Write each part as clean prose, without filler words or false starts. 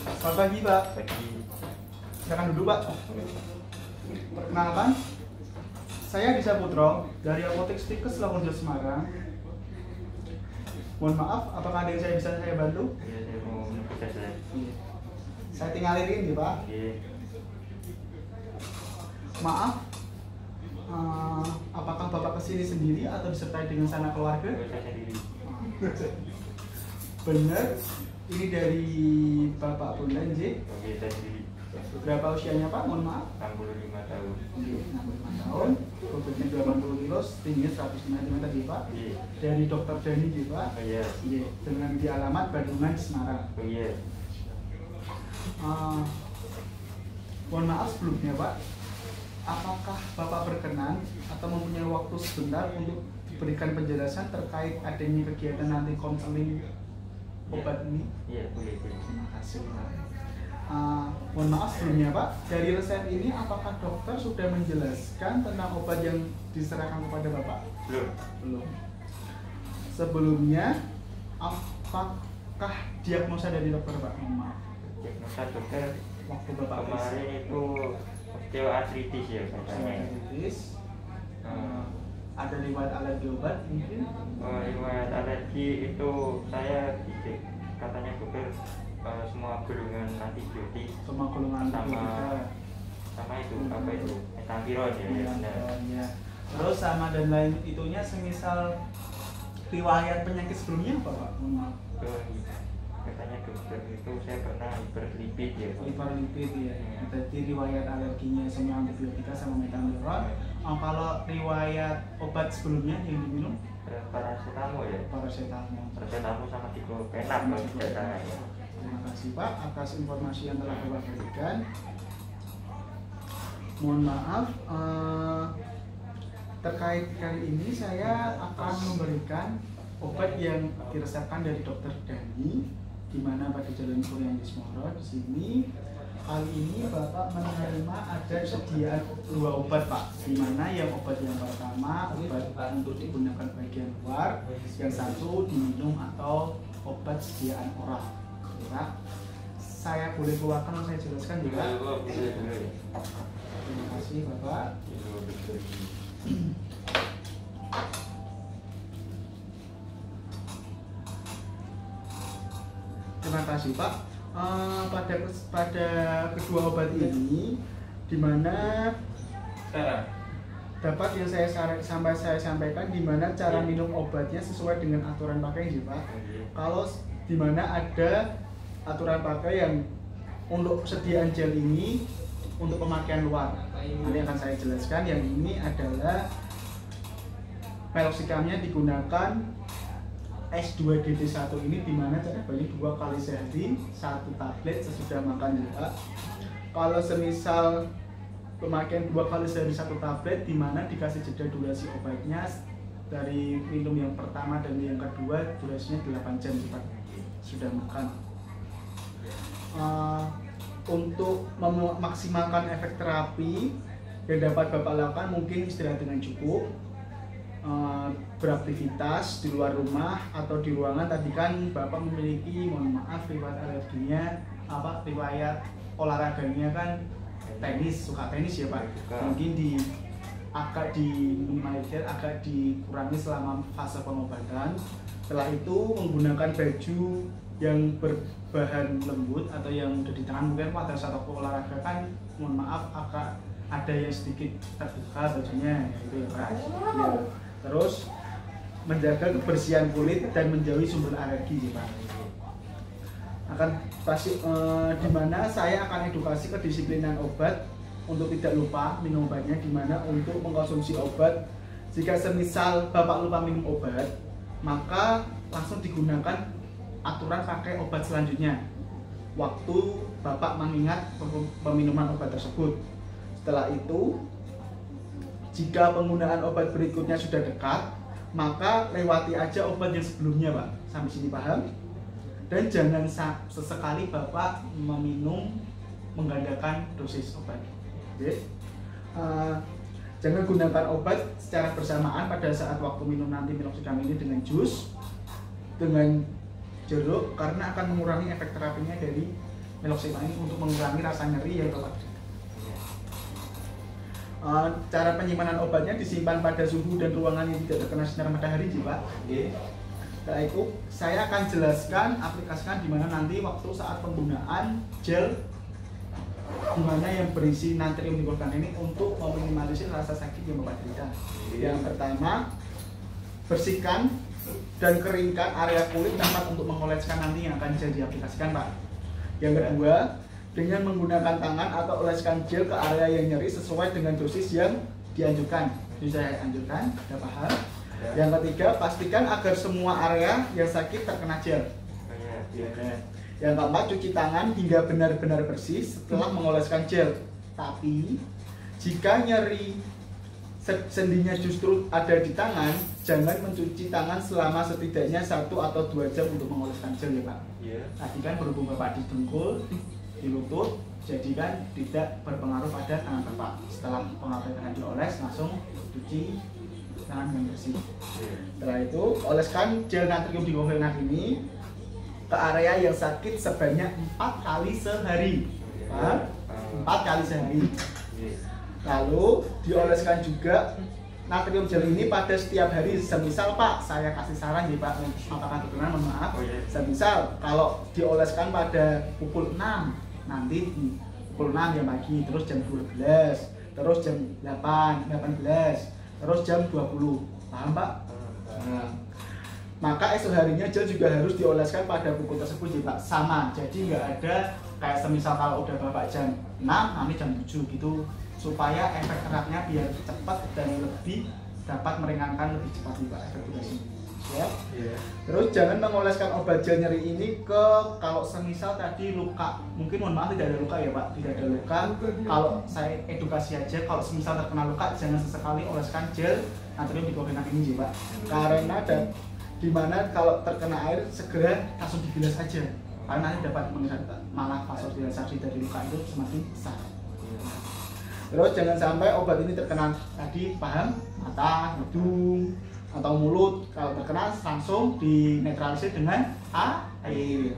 Selamat pagi, Pak. Pagi. Silakan duduk, Pak. Perkenalkan, saya Disa Putro dari Apotek Stikes Lamonjo Semarang. Mohon maaf, apakah ada yang bisa saya bantu? Iya, saya mau menunggu saya. Saya tinggalin ini, Pak. Iya. Maaf, apakah Bapak kesini sendiri atau disertai dengan sanak keluarga? Saya sendiri. Benar, ini dari Bapak Bunda, Nji. Oke, saya sendiri. Berapa usianya, Pak? Mohon maaf. 65 tahun. 65 tahun, bobotnya 80 kilo, tingginya 100 cm, Pak. Iya. Dari Dokter Dani, Pak. Oh iya. Iya, dengan di alamat Bandungan, Semarang. Oh iya. Mohon maaf sebelumnya, Pak. Apakah Bapak berkenan atau mempunyai waktu sebentar untuk diberikan penjelasan terkait adanya kegiatan nanti konseling obat ini? Iya, boleh. Terima kasih, Pak. Mohon maaf sebelumnya, Pak. Dari resep ini, apakah dokter sudah menjelaskan tentang obat yang diserahkan kepada Bapak? Belum. Belum. Sebelumnya, apakah diagnosa dari dokter, Pak? Mohon maaf. Diagnosa dokter Waktu Bapak kemarin itu osteoartritis ya katanya. osteoartritis, ada riwayat alergi obat mungkin? Riwayat alergi itu saya katanya dokter semua golongan antibiotik Semua golongan antibiotika. sama itu apa itu metapirol ya. Iya, Benar. iya. Terus sama dan lain itunya semisal riwayat penyakit sebelumnya apa, Pak? Mohon maaf. Katanya dokter itu saya pernah hiperlipid ya. Hiperlipid ya. Jadi riwayat alerginya semua antibiotika sama metapirol. Kalau riwayat obat sebelumnya yang diminum Paracetamol ya. paracetamol. Sama diclofenac kalau tidak salah ya. Terima kasih, Pak, atas informasi yang telah Bapak berikan. Mohon maaf, terkait kali ini saya akan memberikan obat yang diresepkan dari Dokter Dani, di mana pada Jalan Kurniawan Moro. Di sini kali ini Bapak menerima ada sediaan 2 obat, Pak. Di mana yang obat yang pertama obat untuk digunakan bagian luar, yang satu diminum atau obat sediaan oral. Pak, saya boleh keluarkan, saya jelaskan juga. Boleh. Terima kasih, Bapak. Terima kasih, Pak. Pada kedua obat ini, di mana dapat yang saya sampaikan, di mana cara minum obatnya sesuai dengan aturan pakai, ya, Pak. Kalau di mana ada aturan pakai yang untuk sediaan gel ini untuk pemakaian luar, nanti akan saya jelaskan. Yang ini adalah meloksikamnya digunakan S2DD1 ini, dimana cara bagi 2 kali sehari 1 tablet sesudah makan, ya, Pak. Kalau semisal pemakaian 2 kali sehari 1 tablet, dimana dikasih jeda durasi obatnya dari minum yang pertama dan yang kedua durasinya 8 jam, Pak, sudah makan. Untuk memaksimalkan efek terapi yang dapat Bapak lakukan, mungkin istirahat dengan cukup, beraktivitas di luar rumah atau di ruangan. Tadi kan Bapak memiliki, mohon maaf, riwayat alerginya, riwayat olahraganya kan tenis, suka tenis ya, Pak. Mungkin agak diminimalisir, agak dikurangi selama fase pengobatan. Setelah itu menggunakan baju yang berbahan lembut atau yang udah di tangan. Mungkin pada saat aku olahraga kan, mohon maaf, agak ada yang sedikit terbuka bajunya, ya, itu ya, Pak. Ya. Terus menjaga kebersihan kulit dan menjauhi sumber alergi, ya, Pak. Di mana saya akan edukasi kedisiplinan obat untuk tidak lupa minum obatnya, di mana untuk mengkonsumsi obat, jika semisal Bapak lupa minum obat, maka langsung digunakan aturan pakai obat selanjutnya waktu Bapak mengingat peminuman obat tersebut. Setelah itu, jika penggunaan obat berikutnya sudah dekat, maka lewati aja obat yang sebelumnya, Pak. Sampai sini paham? Dan jangan sesekali Bapak menggandakan dosis obat. Oke? Jangan gunakan obat secara bersamaan pada saat waktu minum nanti meloxicam ini dengan jus, dengan jeruk karena akan mengurangi efek terapinya dari meloxicam ini untuk mengurangi rasa nyeri yang Bapak derita. Cara penyimpanan obatnya disimpan pada suhu dan ruangan yang tidak terkena sinar matahari, Pak. Setelah itu saya akan jelaskan aplikasikan di mana nanti waktu saat penggunaan gel di mana yang berisi natrium diklofenak ini untuk meminimalisir rasa sakit yang Bapak derita. Yang pertama, bersihkan dan keringkan area kulit tempat untuk mengoleskan nanti yang akan bisa diaplikasikan, Pak. Yang kedua, dengan menggunakan tangan atau oleskan gel ke area yang nyeri sesuai dengan dosis yang dianjurkan. Jadi saya anjurkan, sudah paham. Yang ketiga, pastikan agar semua area yang sakit terkena gel. Yang keempat, cuci tangan hingga benar-benar bersih setelah mengoleskan gel. Tapi, jika nyeri sendinya justru ada di tangan, jangan mencuci tangan selama setidaknya 1 atau 2 jam untuk mengoleskan gel, ya Pak. Tadi kan berhubung Bapak di dengkul, di lutut, jadi kan tidak berpengaruh pada tangan Bapak. Setelah pengaplikasian dioles, langsung cuci tangan dengan bersih. Setelah itu, oleskan gel natrium diklofenak ini ke area yang sakit sebanyak 4 kali sehari. 4 kali sehari. Lalu dioleskan juga natrium gel ini pada setiap hari. Semisal Pak, saya kasih saran ya Pak, apakah kebenaran, mohon maaf. Semisal kalau dioleskan pada pukul 6, nanti di pukul 6 ya pagi, terus jam 12, terus jam 8, 18, terus jam 20. Paham Pak? Maka esok harinya gel juga harus dioleskan pada pukul tersebut ya Pak. Sama, jadi nggak ada kayak semisal kalau udah Bapak jam 6, nanti jam 7 gitu, supaya efek terapnya biar cepat dan lebih dapat meringankan lebih cepat nih Pak efek durasinya. Ya. Terus jangan mengoleskan obat gel nyeri ini ke kalau semisal tadi luka, mungkin mohon maaf tidak ada luka ya Pak, tidak ada luka. Kalau saya edukasi aja, kalau semisal terkena luka jangan sesekali oleskan gel natrium diklofenak ini ya Pak, karena ada dimana kalau terkena air segera langsung dibilas aja, karena nanti dapat malah vasodilatisasi dari luka itu semakin besar. Terus jangan sampai obat ini terkena tadi, paham, mata, hidung, atau mulut. Kalau terkena langsung dinetralisir dengan air.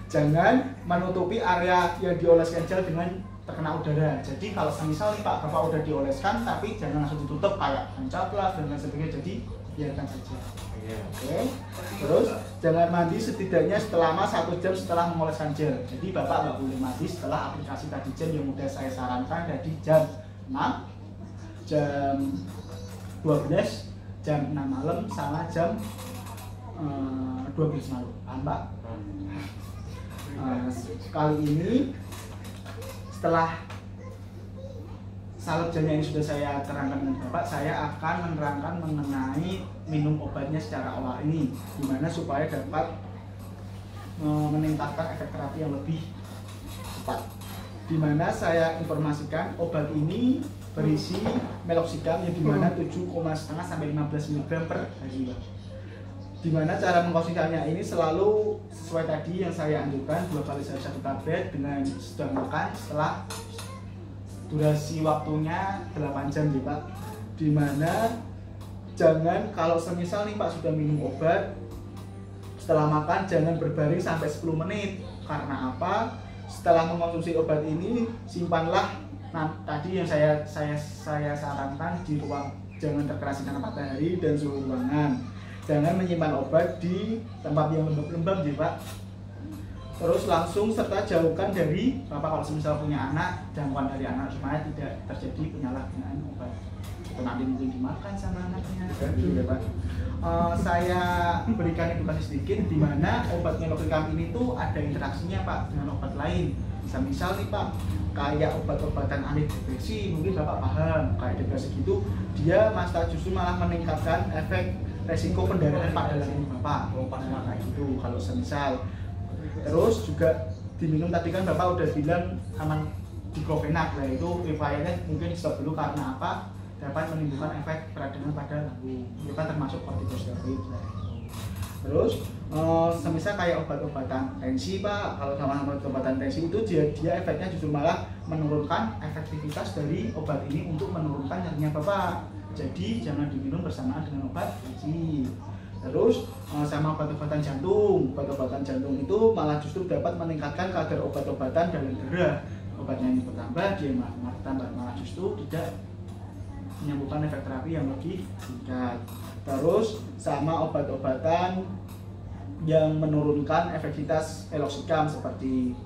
Jangan menutupi area yang dioleskan gel dengan terkena udara. Jadi kalau semisal nih Pak, Bapak udah dioleskan tapi jangan langsung ditutup kayak pencaplas dan lain sebagainya. Jadi biarkan saja. Oke. Terus jangan mandi setidaknya selama 1 jam setelah mengoleskan gel. Jadi Bapak nggak boleh mandi setelah aplikasi tadi gel yang udah saya sarankan dari jam 6, jam 12, jam 6 malam sama jam 12 malam. Paham Pak? Kali ini setelah salep gelnya ini sudah saya terangkan dengan Bapak, saya akan menerangkan mengenai minum obatnya secara olah ini, dimana supaya dapat meningkatkan efek terapi yang lebih cepat. Dimana saya informasikan obat ini berisi meloxicam yang dimana 7,5 sampai 15 mg per hari. Dimana cara mengkonsumsinya ini selalu sesuai tadi yang saya anjurkan, 2 kali sehari 1 tablet dengan sudah makan setelah durasi waktunya 8 jam ya Pak. Dimana jangan kalau semisal nih Pak sudah minum obat, setelah makan jangan berbaring sampai 10 menit. Karena apa? Setelah mengkonsumsi obat ini simpanlah tadi yang saya sarankan di ruang, jangan terkena sinar matahari dan suhu ruangan. Jangan menyimpan obat di tempat yang lembab-lembab ya Pak. Terus langsung serta jauhkan dari Bapak kalau semisal punya anak, jauhkan dari anak supaya tidak terjadi penyalahgunaan obat. Itu nanti mungkin dimakan sama anaknya. Ya, Pak. Saya berikan edukasi sedikit di mana obat meloxicam ini tuh ada interaksinya Pak dengan obat lain. Semisal nih Pak, kayak obat-obatan anti depresi, mungkin Bapak paham, kayak depresi gitu, dia justru malah meningkatkan efek resiko pendarahan pada dalam Bapak. Kayak gitu kalau semisal. Terus juga diminum tadi kan Bapak udah bilang aman diklofenak, nah itu riwayatnya mungkin stop dulu karena apa? Dapat menimbulkan efek peradangan pada lambung. Itu kan termasuk kortikosteroid. Terus semisal kayak obat-obatan tensi Pak, kalau sama obat-obatan tensi itu dia efeknya justru malah menurunkan efektivitas dari obat ini untuk menurunkan nyerinya Bapak. Jadi jangan diminum bersamaan dengan obat tensi. Terus sama obat-obatan jantung. Obat-obatan jantung itu malah justru dapat meningkatkan kadar obat-obatan dalam darah. Obatnya ini bertambah, dia malah bertambah, malah justru tidak menyembuhkan efek terapi yang lebih singkat. Terus sama obat-obatan yang menurunkan efektivitas meloxicam seperti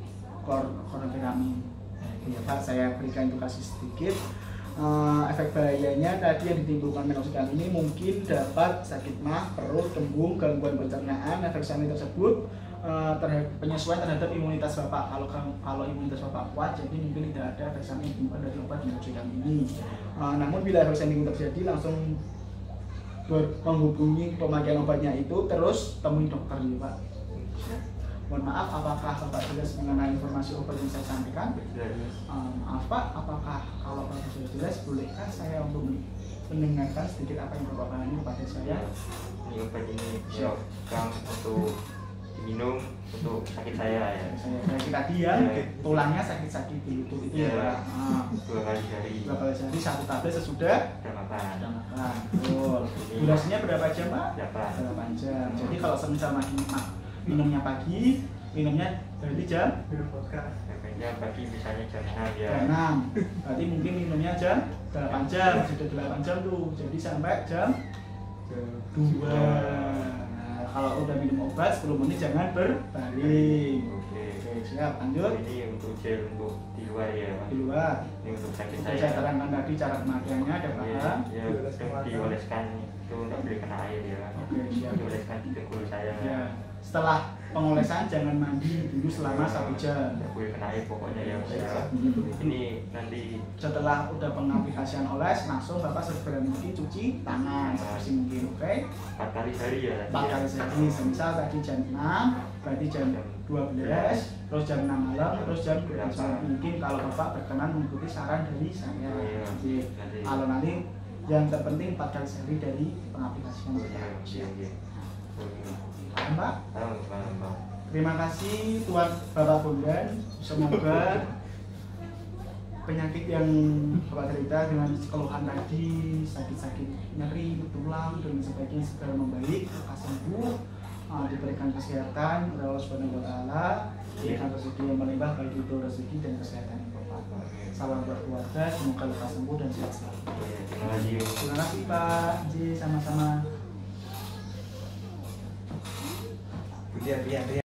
chlorpheniramine. Ya Pak, saya berikan edukasi sedikit. Efek bahayanya tadi yang ditimbulkan meloxicam ini mungkin dapat sakit mah, perut, kembung, gangguan pencernaan. Efek samping tersebut penyesuaian terhadap imunitas Bapak. Kalau imunitas Bapak kuat, jadi mungkin tidak ada efek samping yang dari obat meloxicam ini. Namun bila efek samping terjadi, langsung menghubungi pemakaian obatnya itu, terus temui dokter ya Pak. Mohon maaf, apakah Bapak jelas mengenai informasi obat yang saya sampaikan? Maaf Pak, apakah kalau Bapak sudah jelas, bolehkah saya untuk mendengarkan sedikit apa yang Bapak pahami kepada saya? Ini obat ini kan untuk diminum untuk sakit saya ya. Saya tadi ya, tulangnya sakit-sakit di lutut itu ya. 2 kali sehari. 2 kali sehari, 1 tablet sesudah makan. Betul. Durasinya berapa jam Pak? 8 jam. Jadi kalau semisal minumnya pagi, minumnya berarti jam pagi misalnya jam 6 ya. Jam 6. Berarti mungkin minumnya jam 8 jam, sudah 8 jam tuh. Jadi sampai jam 2. Nah, kalau udah minum obat 10 menit jangan berbaring. Oke, siap, lanjut. Ini untuk gel untuk di luar ya. Di luar. Ini untuk sakit Saya saya. terangkan tadi cara pemakaiannya ada paham. Ya, dioleskan itu tidak boleh kena air ya. Oke, siap. Dioleskan di dengkul saya. Ya. Setelah pengolesan jangan mandi dulu selama 1 jam. Tidak boleh kena air pokoknya ya. Ini nanti setelah udah pengaplikasian oles, langsung Bapak segera mungkin cuci tangan sebersih mungkin, oke? 4 kali sehari ya. 4 kali sehari, misal tadi jam 6, berarti jam 12, terus jam 6 malam, terus jam 12 malam. Mungkin kalau Bapak berkenan mengikuti saran dari saya. Jadi, kalau nanti yang terpenting 4 kali sehari dari pengaplikasian. Paham Pak? Paham. Terima kasih Tuan Bapak Bondan. Semoga penyakit yang Bapak cerita dengan keluhan tadi, sakit-sakit nyeri, tulang dan sebagainya segera membaik, lekas sembuh, diberikan kesehatan oleh Allah Subhanahu wa taala, diberikan rezeki yang melimpah baik itu rezeki dan kesehatan yang berlimpah. Salam buat keluarga, semoga lekas sembuh dan sehat selalu. Terima kasih Pak. Sama-sama. Biar